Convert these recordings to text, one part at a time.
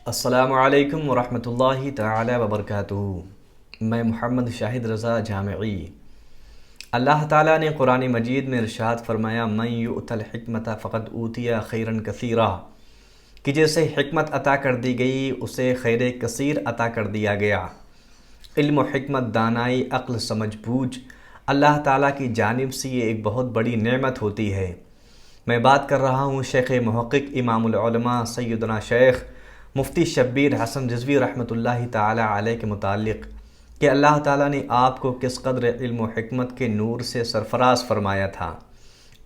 السلام علیکم ورحمۃ اللہ تعالی وبرکاتہ۔ میں محمد شاہد رضا جامعی۔ اللہ تعالیٰ نے قرآن مجید میں ارشاد فرمایا من یؤت الحکمت فقد اوتی خیرا کثیرا، کہ جسے حکمت عطا کر دی گئی اسے خیر کثیر عطا کر دیا گیا۔ علم و حکمت، دانائی، عقل، سمجھ بوجھ اللہ تعالیٰ کی جانب سے یہ ایک بہت بڑی نعمت ہوتی ہے۔ میں بات کر رہا ہوں شیخ محقق امام العلماء سیدنا شیخ مفتی شبیر حسن رضوی رحمۃ اللہ تعالی علیہ کے متعلق کہ اللہ تعالیٰ نے آپ کو کس قدر علم و حکمت کے نور سے سرفراز فرمایا تھا۔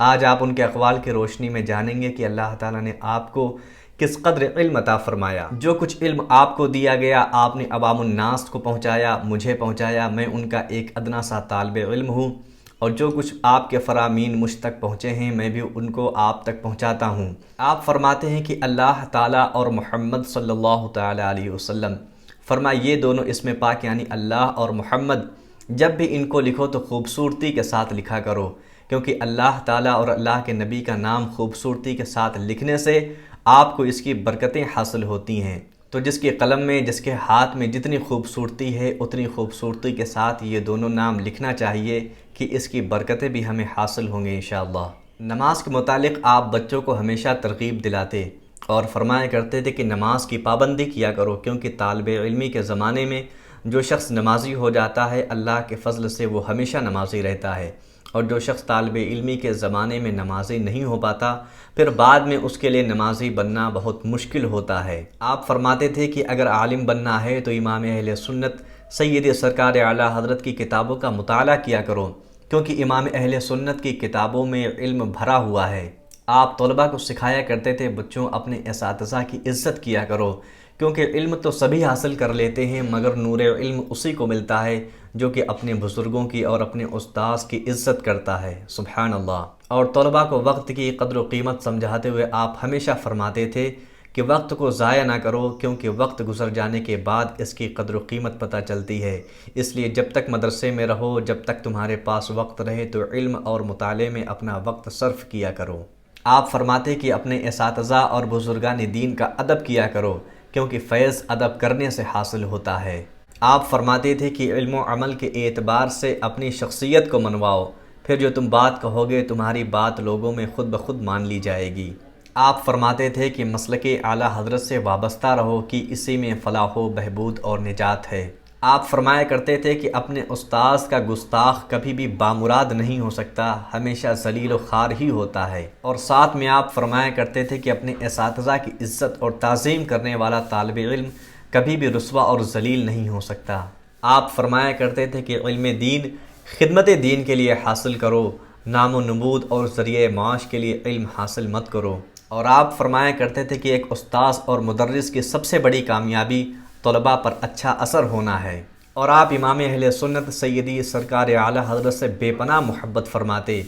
آج آپ ان کے اقوال کی روشنی میں جانیں گے کہ اللہ تعالیٰ نے آپ کو کس قدر علم عطا فرمایا۔ جو کچھ علم آپ کو دیا گیا آپ نے عوام الناس کو پہنچایا، مجھے پہنچایا، میں ان کا ایک ادنا سا طالب علم ہوں، اور جو کچھ آپ کے فرامین مجھ تک پہنچے ہیں میں بھی ان کو آپ تک پہنچاتا ہوں۔ آپ فرماتے ہیں کہ اللہ تعالیٰ اور محمد صلی اللہ تعالیٰ علیہ وسلم، فرمائے یہ دونوں اسم پاک یعنی اللہ اور محمد جب بھی ان کو لکھو تو خوبصورتی کے ساتھ لکھا کرو، کیونکہ اللہ تعالیٰ اور اللہ کے نبی کا نام خوبصورتی کے ساتھ لکھنے سے آپ کو اس کی برکتیں حاصل ہوتی ہیں۔ تو جس کے قلم میں، جس کے ہاتھ میں جتنی خوبصورتی ہے اتنی خوبصورتی کے ساتھ یہ دونوں نام لکھنا چاہیے کہ اس کی برکتیں بھی ہمیں حاصل ہوں گے انشاءاللہ۔ نماز کے متعلق آپ بچوں کو ہمیشہ ترغیب دلاتے اور فرمایا کرتے تھے کہ نماز کی پابندی کیا کرو، کیونکہ طالب علمی کے زمانے میں جو شخص نمازی ہو جاتا ہے اللہ کے فضل سے وہ ہمیشہ نمازی رہتا ہے، اور جو شخص طالب علمی کے زمانے میں نمازی نہیں ہو پاتا پھر بعد میں اس کے لیے نمازی بننا بہت مشکل ہوتا ہے۔ آپ فرماتے تھے کہ اگر عالم بننا ہے تو امام اہل سنت سید سرکار اعلیٰ حضرت کی کتابوں کا مطالعہ کیا کرو، کیونکہ امام اہل سنت کی کتابوں میں علم بھرا ہوا ہے۔ آپ طلباء کو سکھایا کرتے تھے بچوں اپنے اساتذہ کی عزت کیا کرو، کیونکہ علم تو سبھی حاصل کر لیتے ہیں مگر نور علم اسی کو ملتا ہے جو کہ اپنے بزرگوں کی اور اپنے استاذ کی عزت کرتا ہے۔ سبحان اللہ۔ اور طلباء کو وقت کی قدر و قیمت سمجھاتے ہوئے آپ ہمیشہ فرماتے تھے کہ وقت کو ضائع نہ کرو، کیونکہ وقت گزر جانے کے بعد اس کی قدر و قیمت پتہ چلتی ہے۔ اس لیے جب تک مدرسے میں رہو، جب تک تمہارے پاس وقت رہے تو علم اور مطالعے میں اپنا وقت صرف کیا کرو۔ آپ فرماتے کہ اپنے اساتذہ اور بزرگان دین کا ادب کیا کرو، کیونکہ فیض ادب کرنے سے حاصل ہوتا ہے۔ آپ فرماتے تھے کہ علم و عمل کے اعتبار سے اپنی شخصیت کو منواؤ، پھر جو تم بات کہو گے تمہاری بات لوگوں میں خود بخود مان لی جائے گی۔ آپ فرماتے تھے کہ مسلک اعلیٰ حضرت سے وابستہ رہو کہ اسی میں فلاح و بہبود اور نجات ہے۔ آپ فرمایا کرتے تھے کہ اپنے استاذ کا گستاخ کبھی بھی بامراد نہیں ہو سکتا، ہمیشہ ذلیل و خوار ہی ہوتا ہے۔ اور ساتھ میں آپ فرمایا کرتے تھے کہ اپنے اساتذہ کی عزت اور تعظیم کرنے والا طالب علم کبھی بھی رسوا اور ذلیل نہیں ہو سکتا۔ آپ فرمایا کرتے تھے کہ علم دین خدمت دین کے لیے حاصل کرو، نام و نمود اور ذریعہ معاش کے لیے علم حاصل مت کرو۔ اور آپ فرمایا کرتے تھے کہ ایک استاذ اور مدرس کی سب سے بڑی کامیابی طلباء پر اچھا اثر ہونا ہے۔ اور آپ امام اہل سنت سیدی سرکار اعلیٰ حضرت سے بے پناہ محبت فرماتے۔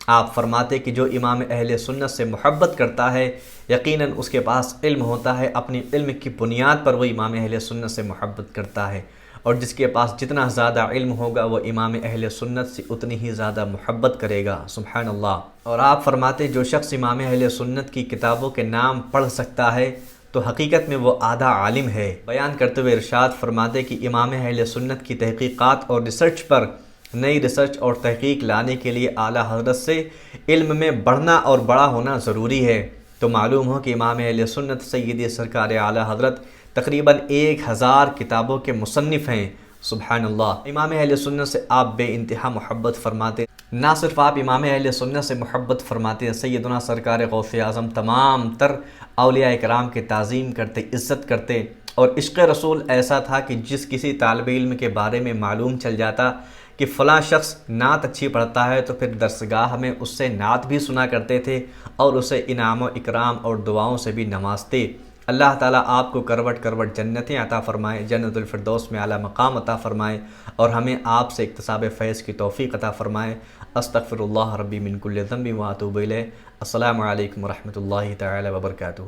آپ فرماتے کہ جو امام اہل سنت سے محبت کرتا ہے یقیناً اس کے پاس علم ہوتا ہے، اپنی علم کی بنیاد پر وہ امام اہل سنت سے محبت کرتا ہے، اور جس کے پاس جتنا زیادہ علم ہوگا وہ امام اہل سنت سے اتنی ہی زیادہ محبت کرے گا۔ سبحان اللہ۔ اور آپ فرماتے جو شخص امام اہل سنت کی کتابوں کے نام پڑھ سکتا ہے تو حقیقت میں وہ آدھا عالم ہے۔ بیان کرتے ہوئے ارشاد فرماتے کہ امام اہل سنت کی تحقیقات اور ریسرچ پر نئی ریسرچ اور تحقیق لانے کے لیے اعلیٰ حضرت سے علم میں بڑھنا اور بڑا ہونا ضروری ہے۔ تو معلوم ہو کہ امام اہل سنت سید سرکار اعلیٰ حضرت تقریباً 1000 کتابوں کے مصنف ہیں۔ سبحان اللہ۔ امام اہل سنت سے آپ بے انتہا محبت فرماتے، نہ صرف آپ امام اہل سنت سے محبت فرماتے، سیدنا سرکار غوث اعظم تمام تر اولیاء کرام کے تعظیم کرتے، عزت کرتے، اور عشق رسول ایسا تھا کہ جس کسی طالب علم کے بارے میں معلوم چل جاتا کہ فلاں شخص نعت اچھی پڑھتا ہے تو پھر درسگاہ میں اس سے نعت بھی سنا کرتے تھے اور اسے انعام و اکرام اور دعاؤں سے بھی نوازتے۔ اللہ تعالیٰ آپ کو کروٹ کروٹ جنتیں عطا فرمائے، جنت الفردوس میں اعلیٰ مقام عطا فرمائے، اور ہمیں آپ سے اکتساب فیض کی توفیق عطا فرمائے۔ استغفر اللہ ربی من کل ذنب و اتوب الیہ۔ السلام علیکم ورحمۃ اللہ تعالی وبرکاتہ۔